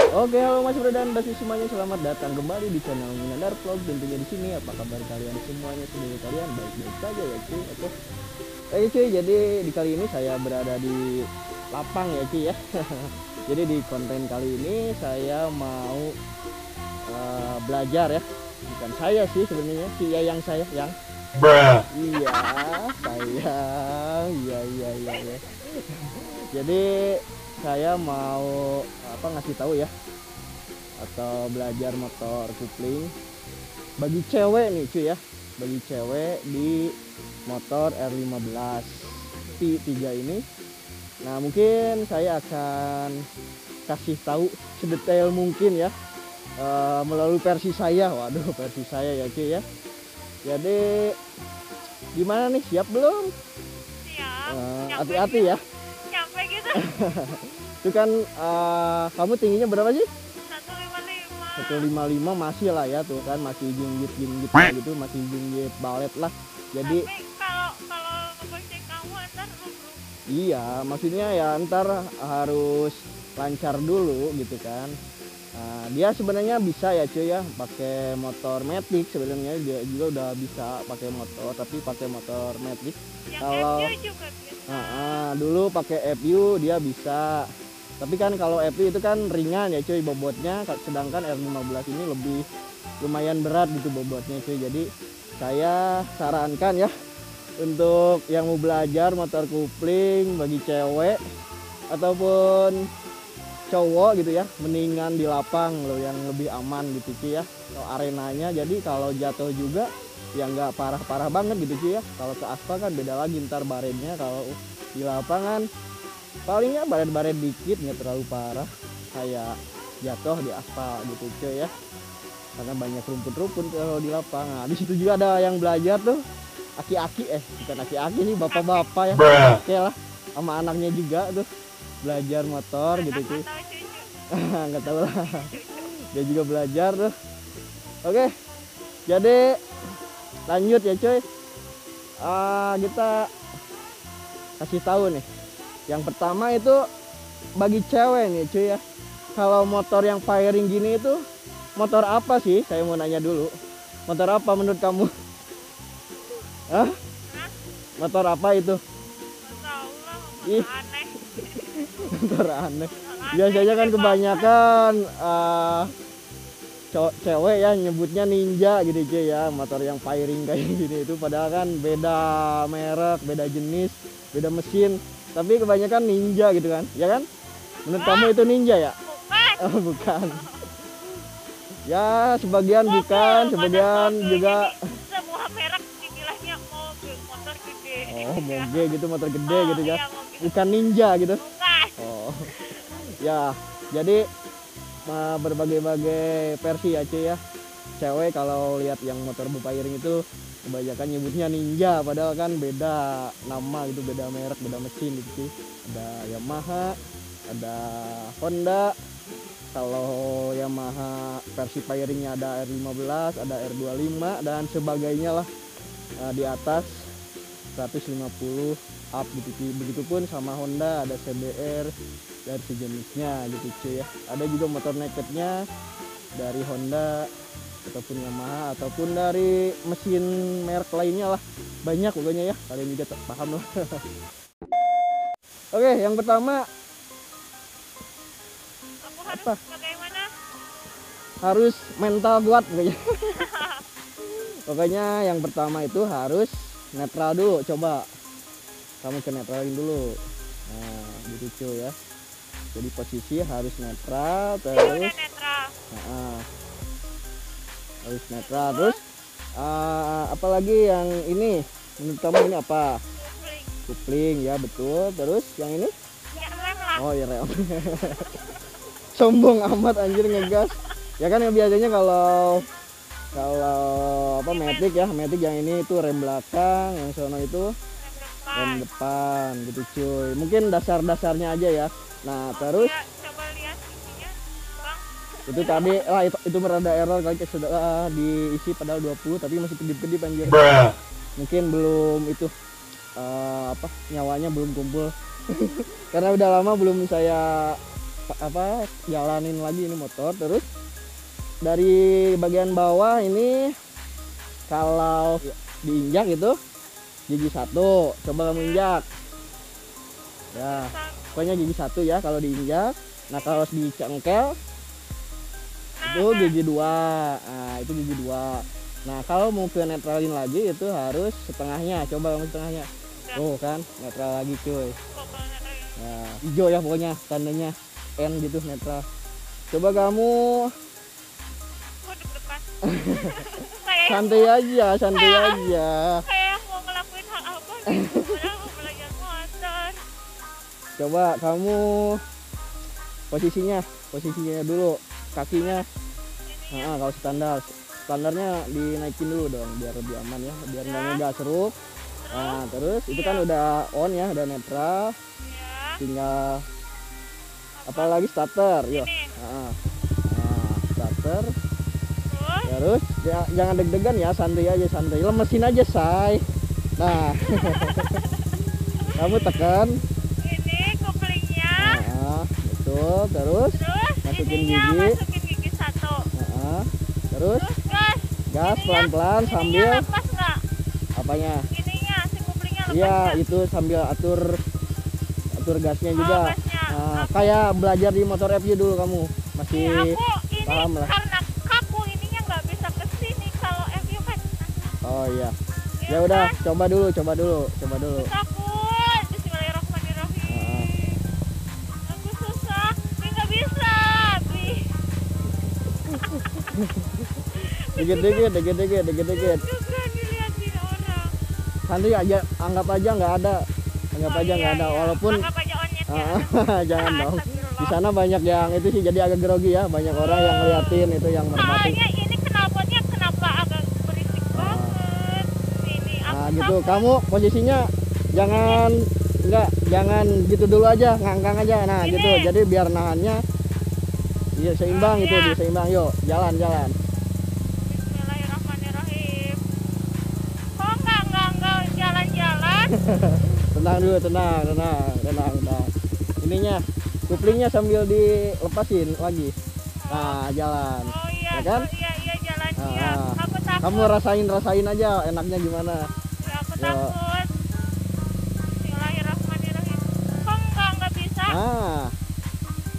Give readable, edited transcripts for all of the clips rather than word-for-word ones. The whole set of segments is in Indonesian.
Oke, halo Mas Bro dan Basi semuanya, selamat datang kembali di channel Minandar Vlog. Tentunya di sini apa kabar kalian semuanya? Semoga kalian baik-baik saja ya cuy. Oke cuy, jadi di kali ini saya berada di lapang ya cuy ya. Jadi di konten kali ini saya mau belajar ya. Bukan saya sih sebenarnya, si Yayang saya yang Bruh. iya saya iya. Jadi saya mau ngasih tahu ya, atau belajar motor kupling bagi cewek nih cuy ya, bagi cewek di motor R15 T3 ini. Nah mungkin saya akan kasih tahu sedetail mungkin ya, melalui versi saya. Waduh, versi saya ya cuy ya. Jadi gimana nih, siap belum? Siap. Hati-hati ya. Nyampe gitu. Itu kan kamu tingginya berapa sih? 155. 155 masih lah ya, tuh kan masih jinggit gitu, masih jinggit balet lah. Jadi tapi kalau ngebonceng kamu antar rubruk. iya, maksudnya ya ntar harus lancar dulu gitu kan. Dia sebenarnya bisa ya cuy ya, pakai motor matic. Sebenarnya dia juga udah bisa pakai motor, tapi pakai motor matic. Yang Kalau FU juga bisa. dulu pakai FU dia bisa. Tapi kan kalau FU itu kan ringan ya cuy bobotnya, sedangkan R15 ini lebih lumayan berat gitu bobotnya cuy. Jadi saya sarankan ya, untuk yang mau belajar motor kupling bagi cewek ataupun cowok gitu ya, mendingan di lapang loh yang lebih aman gitu cuy ya, kalau arenanya. Jadi kalau jatuh juga ya nggak parah-parah banget gitu cuy ya. Kalau ke aspal kan beda lagi ntar baretnya. Kalau di lapangan palingnya baret-baret dikit, nggak terlalu parah kayak jatuh di aspal gitu cuy ya, karena banyak rumput-rumput kalau di lapangan. Di situ juga ada yang belajar tuh, aki-aki bukan aki-aki sih, bapak-bapak ya, oke lah, sama anaknya juga tuh belajar motor gitu cuy. Nggak tahu lah, dia juga belajar tuh. Oke, jadi lanjut ya cuy. Kita kasih tahu nih, yang pertama itu bagi cewek nih cuy ya, kalau motor yang firing gini itu motor apa sih? Saya mau nanya dulu, motor apa menurut kamu? Hah? Motor apa itu? Tahu lah, Ih. aneh. Motor aneh. Biasanya kan kebanyakan cewek ya nyebutnya ninja gitu cuy ya, motor yang firing kayak gini itu. Padahal kan beda merek, beda jenis, beda mesin, tapi kebanyakan ninja gitu kan, ya kan? Menurut kamu itu ninja ya? Bukan. Oh, bukan. Ya sebagian bukan, sebagian juga. Semua merek istilahnya mobil, motor gede. Oh, moge gitu, motor gede gitu ya. Iya, mobil. Bukan ninja gitu. Bukan. Oh. Ya, jadi berbagai-bagai versi ya cuy ya. Cewek kalau lihat yang motor firing itu kebanyakan nyebutnya ninja, padahal kan beda nama gitu, beda merek, beda mesin gitu cuy. Ada Yamaha, ada Honda. Kalau Yamaha versi firingnya ada R15, ada R25 dan sebagainya lah, di atas 150 up gitu cuy. Begitupun sama Honda ada CBR dari sejenisnya gitu cuy ya. Ada juga motor nakednya dari Honda ataupun Yamaha ataupun dari mesin merek lainnya lah, banyak pokoknya ya, kalian juga paham lah. Oke, yang pertama Aku harus apa? bagaimana? Harus mental kuat pokoknya. Pokoknya yang pertama itu harus netral dulu. Coba kamu ke netralin dulu. Nah gitu cuy ya. Jadi posisi harus netral Udah terus. netral. Harus netral terus. Apalagi yang ini menurut kamu ini apa? Kupling. Kupling ya, betul. Terus yang ini? Ya rem lah. Oh ya, rem. Sombong amat anjir ngegas. Ya kan yang biasanya kalau apa matic ya, matic yang ini itu rem belakang, yang sono itu rem depan gitu cuy. Mungkin dasar-dasarnya aja ya. Nah terus Ya, coba lihat isinya, Bang. itu tadi itu merada error kali, sudah diisi padahal 20 tapi masih kedip-kedip anjir. Bruh. Mungkin belum itu nyawanya belum kumpul. Karena udah lama belum saya jalanin lagi ini motor. Terus dari bagian bawah ini kalau diinjak itu gigi 1, coba kamu injak ya, pokoknya gigi 1 ya kalau diinjak. Nah kalau dicengkel itu gigi 2, nah itu gigi 2. Nah kalau mau ke netralin lagi itu harus setengahnya, coba kamu setengahnya. Tuh kan netral lagi cuy. Nah hijau ya pokoknya tandanya N gitu, netral. Coba kamu santai aja, santai aja. Kayak mau ngelakuin hal apa gitu, padahal mau belajar motor. Coba kamu posisinya dulu, kakinya. Nah, kalau standarnya dinaikin dulu dong biar lebih aman ya, biar nggak seruk. Nah terus itu kan udah on ya, udah netral. Tinggal apalagi starter, yuk. Nah, starter. Terus ya, jangan deg-degan ya, santai aja, santai, lemesin aja say. Nah kamu tekan Ini couplingnya. nah, betul. Terus masukin gigi 1. nah, terus gas Ininya- pelan-pelan ininya sambil lepas nggak? apanya Ininya si couplingnya lepas iya nggak? itu sambil atur gasnya juga. Gasnya. Nah, kayak belajar di motor FJ dulu kamu masih Aku ini paham lah. karena kaku ininya nggak bisa kesini kalau FU kan. Oh iya Iya ya udah kan? coba dulu Takut. Bismillahirrahmanirrahim. Aku susah. Ini nggak bisa. Bi. dikit-dikit Juga dilihatin orang. santai aja, anggap aja nggak ada walaupun Anggap aja onnya ya. jangan dong. Astagfirullah. Di sana banyak yang itu sih jadi agak grogi ya, banyak orang yang ngeliatin itu yang merpati. Soalnya ini knalpotnya kenapa agak berisik banget. Ini Nah aku gitu, takut. kamu posisinya jangan gitu dulu aja, ngangkang aja. Nah Ini. gitu, jadi biar nahannya ya seimbang gitu, Iya. biar seimbang. Yuk, jalan. Bismillahirrahmanirrahim. Kok enggak jalan-jalan? Tenang dulu, tenang. Ininya, kuplingnya sambil dilepasin lagi. Nah, jalan. Oh iya, Ya kan? iya jalan Nah, iya. Aku takut. kamu rasain aja enaknya gimana. Ya, aku Yo. takut. Bismillahirrahmanirrahim. Kok enggak bisa? Nah,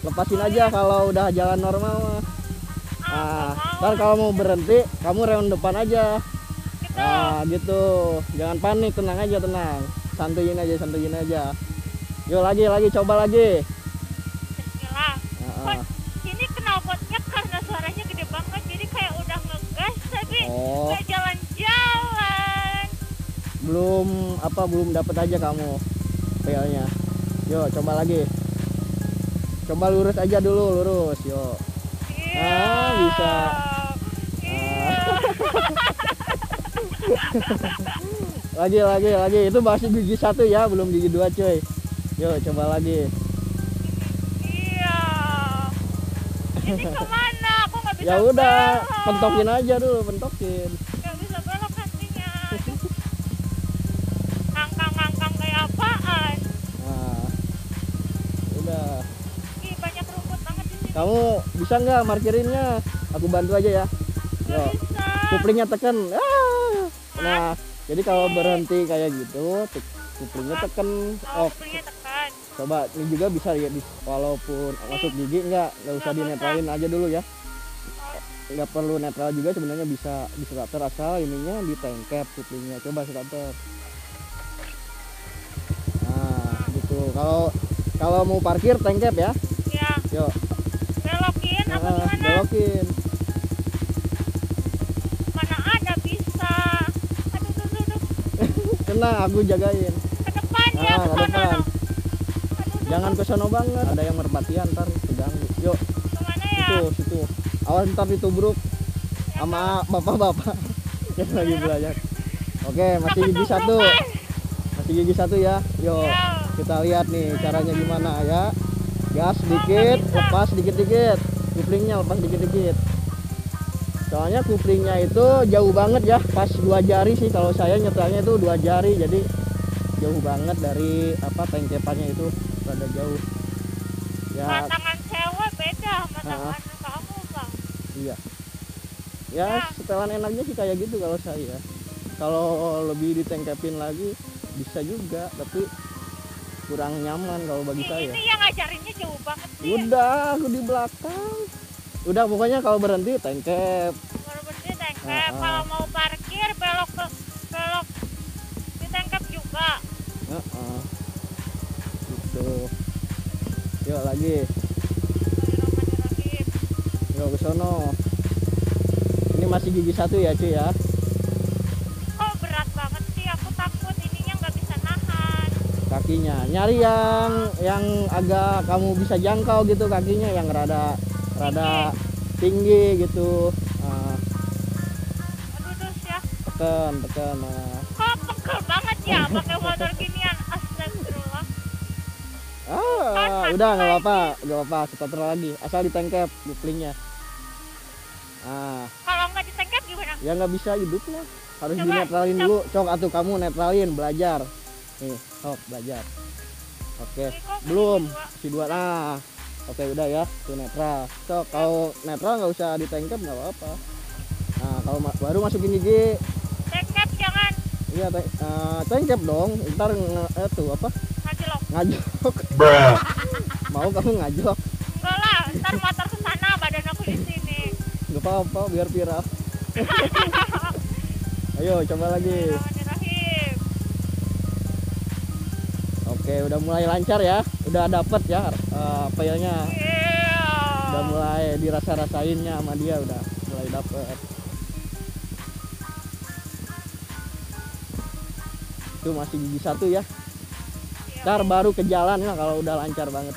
lepasin aja kalau udah jalan normal mah. Nah, ntar kalau mau berhenti, kamu rem depan aja. Gitu. Nah, gitu. Jangan panik, tenang aja, tenang. Santuin aja. Yuk lagi, coba lagi. Bismillah. Nah, Ini knalpotnya karena suaranya gede banget jadi kayak udah ngegas tapi Oh, nggak jalan-jalan. belum dapet aja kamu feel-nya. Yuk, coba lagi. Coba lurus aja dulu, yuk. Iya. Bisa. Iya. Lagi. Itu masih gigi 1 ya, belum gigi 2 cuy. Yuk, coba lagi. Iya. Ini kemana? Aku nggak bisa. Ya udah, belok. pentokin aja dulu, pentokin. Nggak bisa belok hatinya. Ngangkang kayak apaan? Nah, udah. Ih, banyak rumput banget di sini. Kamu bisa nggak markirinnya? Aku bantu aja ya. Nggak Yuk, bisa. kuplingnya tekan. Nah, jadi kalau berhenti kayak gitu, kuplingnya tekan. Oh, couplingnya tekan. Coba ini juga bisa ya, walaupun masuk gigi nggak usah dinetralin aja dulu ya. Nggak perlu netral juga sebenarnya, bisa di starter asal ininya di tengkep kuplingnya. Coba starter. Nah, gitu. Kalau mau parkir tengkep ya. Ya, Yuk. belokin apa Nah, gimana? belokin. Mana ada bisa. Aduh. Tenang, aku jagain. Ke depan ya, Ah, ke ke sana. depan. Aduh. Jangan ke sono banget. Ada yang merpatian ntar keganggu. Yuk, Kemana ya? situ. Awas ntar ditubruk sama bapak-bapak yang lagi belajar. Oke, masih gigi 1. Masih gigi 1 ya. Yuk, Ya. kita lihat nih caranya gimana ya. Gas sedikit, lepas dikit-dikit. Kuplingnya lepas dikit-dikit. Soalnya kuplingnya itu jauh banget ya, pas 2 jari sih kalau saya nyetelnya itu 2 jari, jadi jauh banget dari tengkepannya itu rada jauh. Ya, Tangan sewa Katakan kamu bang. Iya. Ya, Ya. setelan enaknya sih kayak gitu kalau saya. Kalau lebih ditengkepin lagi bisa juga, tapi kurang nyaman kalau bagi saya. Ini yang ngajarinnya jauh banget sih. Udah, aku di belakang. Udah, pokoknya kalau berhenti tengkep. Baru berhenti tengkep. Ah, ah. Kalau mau parkir belok ditengkep juga. Heeh. Gitu. Yuk lagi. Bismillahirrahmanirrahim. Yuk ke sono. Ini masih gigi satu ya, cuy ya. Kok berat banget sih? Aku takut ininya nggak bisa nahan. Kakinya. Nyari yang agak kamu bisa jangkau gitu kakinya, yang rada tinggi gitu. Aduh dus ya. Tekan. Nah. Kok pegel banget ya pakai motor ginian. Astagfirullah. Udah nggak apa-apa, starter lagi. Asal ditengkep buklingnya. Kalau nggak ditengkep gimana? Ya nggak bisa hidupnya. Harus Coba, dinetralin dulu. Cok, atuh kamu netralin, belajar. Nih, sok belajar. Oke, Ini kok belum. gigi Si dua. Nah, oke udah ya, tuh netral. Cok, kalau netral nggak usah ditengkep nggak apa-apa. Nah, kalau baru masukin gigi, Tengkep jangan iya tengkep dong. Ntar tuh apa? ngajlok. Ngajok. Mau kamu ngajok? Enggak lah, ntar motor ke sana badan aku di sini. Nggak apa-apa, biar viral. Ayo, coba lagi. Bismillahirrahmanirrahim. Oke, udah mulai lancar ya. Udah dapet ya filenya. Iya. Udah mulai dirasa-rasainnya sama dia, udah mulai dapet. Itu masih gigi satu ya. Iya. Ntar baru ke jalan lah kalau udah lancar banget.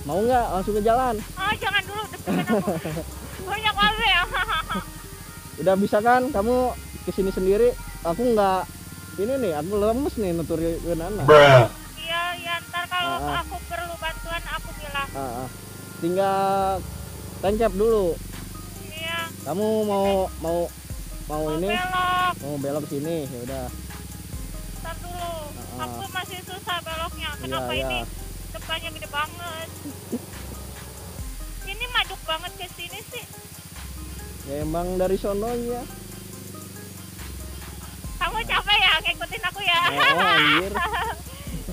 Mau nggak langsung ke jalan? Oh jangan dulu deg-degan aku. Banyak wae ya. Udah bisa kan kamu kesini sendiri? Aku nggak ini nih, aku lemes nih nuturin anak. Iya, ntar kalau Ah, ah. aku perlu bantuan aku bilang. Tinggal tengkep dulu. Iya. Kamu mau Mau ini belok. mau belok sini ya udah. Ntar dulu. Ah, ah. Aku masih susah beloknya. Kenapa Iya. ini depannya gede banget? Ini maduk banget ke sini sih. Ya emang dari sononya. Kamu capek ya ngikutin aku ya? Anjir.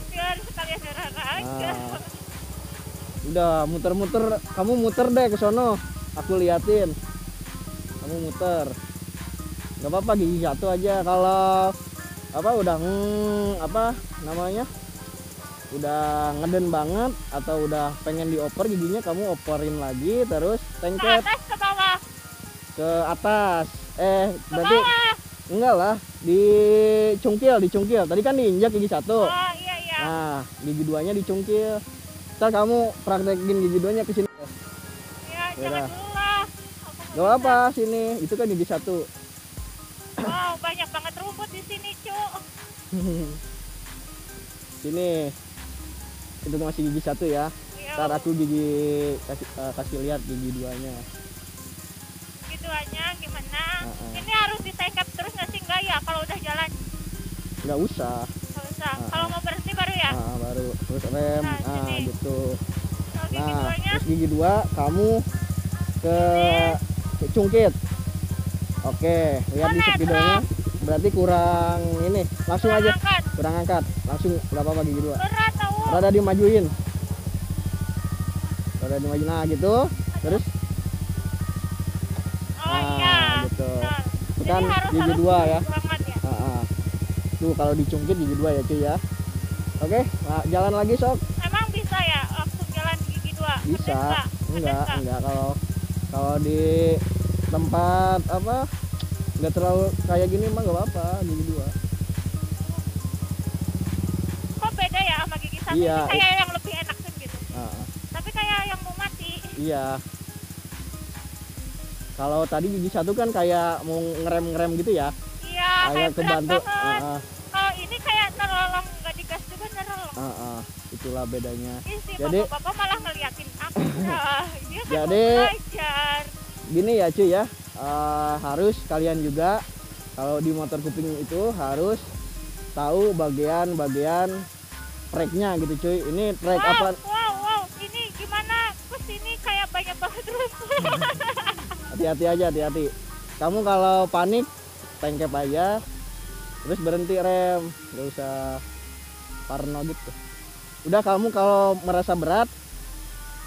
Biar sekalian neraka aja. Udah muter-muter, kamu muter deh ke sono. Aku liatin. Kamu muter. Gak apa-apa gigi satu aja. Kalau apa udah apa namanya? Udah ngeden banget atau udah pengen dioper giginya, kamu operin lagi terus Ke tengkep atas ke bawah. ke atas. Ke Berarti bawah. enggak lah, dicungkil. Tadi kan diinjak gigi satu. Oh iya. Nah, gigi duanya dicungkil. Ntar kamu praktekin gigi duanya ke sini. Iya, Yaudah. jangan dulu lah. Aku Gak apa sini, itu kan gigi satu. Wow, banyak banget rumput di sini, Cuk. Sini. Itu masih gigi satu ya. Iya. Ntar aku kasih lihat gigi duanya. Gitu aja gimana? Ah. Ini harus ditengkap terus nggak sih? Enggak ya kalau udah jalan? Nggak usah. Nggak usah. Ah. Kalau mau berhenti baru ya? Baru terus rem. Nah, sini. Gitu. Kalau gigi Nah, duanya terus gigi dua kamu ke cungkit. Oke, lihat di netral. videonya. Berarti kurang ini. Langsung kurang aja. angkat. Kurang angkat. Langsung nggak apa-apa gigi dua. Berat tahu. Rada dimajuin. Nah gitu. Terus Oh iya. gitu. Betul. Itu Jadi kan harus gigi dua ya. banget ya. Tuh kalau dicungkit gigi dua ya cuy ya. Oke, nah, jalan lagi sok. Emang bisa ya langsung jalan gigi dua? Bisa. Pedes nggak? Enggak kalau di tempat apa nggak terlalu kayak gini mah nggak apa-apa gigi dua. Kok beda ya sama gigi satu? Iya. Ini kayak yang lebih enak kan gitu. Ah, Tapi kayak yang mau mati. iya. Kalau tadi gigi satu kan kayak mau ngerem gitu ya. Iya, Kayak kayak berat kebantu. banget. Kalau ini kayak nerolong, nggak digas juga nerolong. Itulah bedanya. Ih, si Jadi- bapak-bapak malah ngeliatin aku. Nah, dia kan Jadi- mau belajar. Gini ya cuy ya, harus kalian juga kalau di motor kuping itu harus tahu bagian-bagian tracknya gitu cuy. Ini track apa? Wow, ini gimana? Terus ini kayak banyak Hati-hati aja, hati-hati. Kamu kalau panik tengkep aja, terus berhenti rem, nggak usah parno gitu. Udah, kamu kalau merasa berat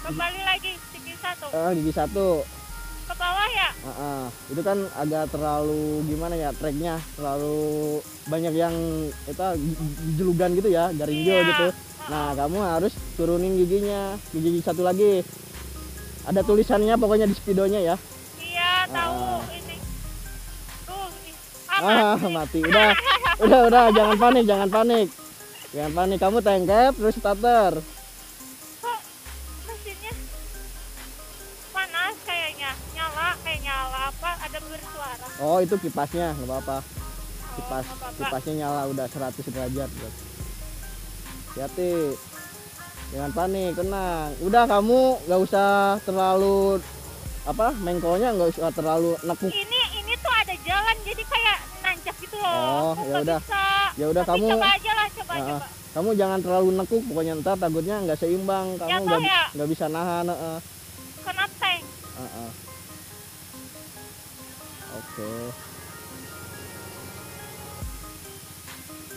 Kembali lagi gigi satu. gigi satu. Ke bawah ya? Itu kan agak terlalu gimana ya, treknya terlalu banyak yang itu jelugan gitu ya, garinjol Iya. gitu. Nah, kamu harus turunin giginya, gigi satu lagi. Ada tulisannya pokoknya di speedonya ya. Iya, tahu ini. Tuh, Mati. Udah, jangan panik, jangan panik. Jangan panik, kamu tengkep terus starter. Kok mesinnya panas kayaknya? Nyala apa? Ada bersuara. Oh, itu kipasnya, nggak apa-apa. Nggak apa-apa. Kipasnya nyala udah 100 derajat. Hati-hati. Jangan panik, tenang. Udah, kamu nggak usah terlalu mengkolnya nggak usah terlalu nekuk. Ini tuh ada jalan jadi kayak nancap gitu loh. Oh, Aku ya nggak udah. bisa. Ya udah, Tapi kamu coba aja lah, coba aja, Pak. kamu jangan terlalu nekuk, pokoknya ntar takutnya nggak seimbang, kamu Jatuh ya? nggak bisa nahan. Kena tank. Oke.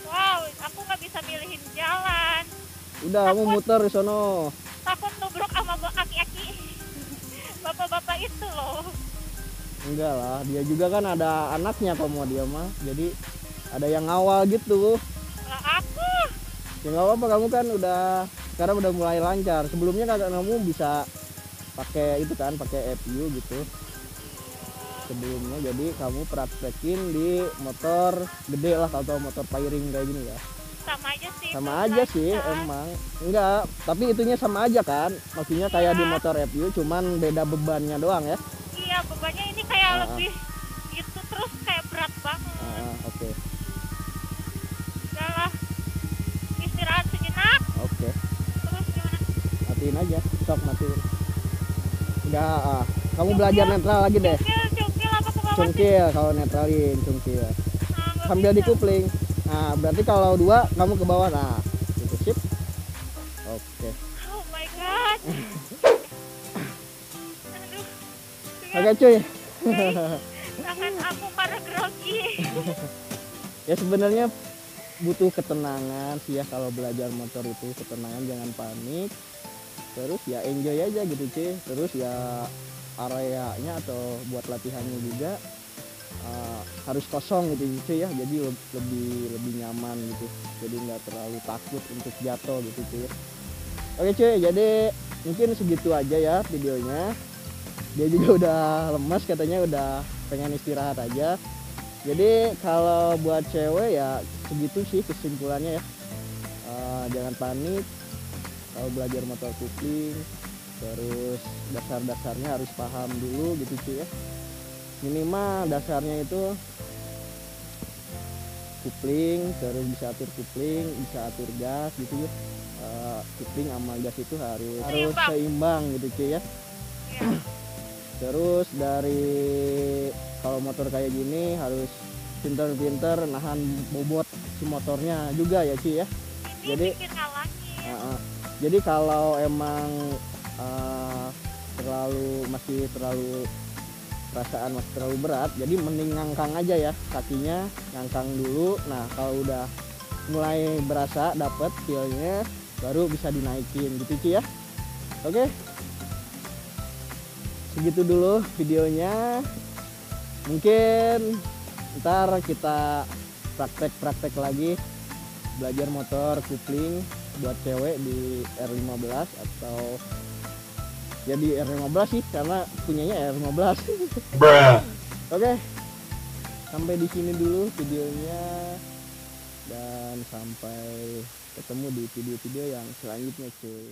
Wow, aku nggak bisa milihin jalan. Udah, kamu muter di sono. Takut nubruk sama aki-aki. Bapak-bapak itu loh. Enggak lah, dia juga kan ada anaknya kamu, dia mah. Jadi ada yang ngawal gitu. Lah aku. Ya nggak apa-apa, kamu kan sekarang udah mulai lancar. Sebelumnya kan kamu bisa pakai itu kan, pakai FU gitu. Sebelumnya, jadi kamu praktekin di motor gede lah, atau motor firing kayak gini ya. Sama aja sih. Sama belum aja sih lancar. emang. Enggak, tapi itunya sama aja kan. Maksudnya kayak di Iya. motor FU, cuman beda bebannya doang ya. Iya, bebannya ini kayak Ah. lebih gitu, terus kayak berat banget. Oke. Udah lah, istirahat sejenak. Oke. Terus gimana? Matiin aja, sok matiin. Udah, kamu belajar netral lagi deh. Cungkil apa ke bawah sih? Cungkil, kalau netralin cungkil. Nah, nggak Sambil bisa. dikupling. Nah, berarti kalau dua kamu ke bawah. Nah, gitu, sip. Oke. Oh my god. Aduh. Oke cuy. Tangan aku pada grogi. Ya sebenarnya butuh ketenangan sih ya, kalau belajar motor itu ketenangan, jangan panik. Terus ya enjoy aja gitu cuy. Terus ya areanya atau buat latihannya juga harus kosong gitu cuy ya, jadi lebih nyaman gitu, jadi nggak terlalu takut untuk jatuh gitu cuy. Oke cuy, jadi mungkin segitu aja ya videonya. Dia juga udah lemas katanya, udah pengen istirahat aja. Jadi kalau buat cewek ya segitu sih kesimpulannya ya. Jangan panik kalau belajar motor kupling. Terus dasar-dasarnya harus paham dulu gitu cuy ya. Minimal dasarnya itu kupling, terus bisa atur kupling, bisa atur gas gitu ya. Kupling sama gas itu harus seimbang gitu cuy ya. Iya. Terus dari kalau motor kayak gini harus pinter-pinter nahan bobot si motornya juga ya cuy ya. Ini Jadi bikin ngalangin. jadi kalau emang masih terlalu perasaan masih terlalu berat, jadi mending ngangkang aja ya, kakinya ngangkang dulu. Nah, kalau udah mulai berasa dapet feelnya, baru bisa dinaikin gitu cuy ya. Oke, segitu dulu videonya. Mungkin ntar kita praktek lagi belajar motor kupling buat cewek di R15 atau ya di R15 sih, karena punyanya R15. Oke, sampai di sini dulu videonya, dan sampai ketemu di video-video yang selanjutnya cuy.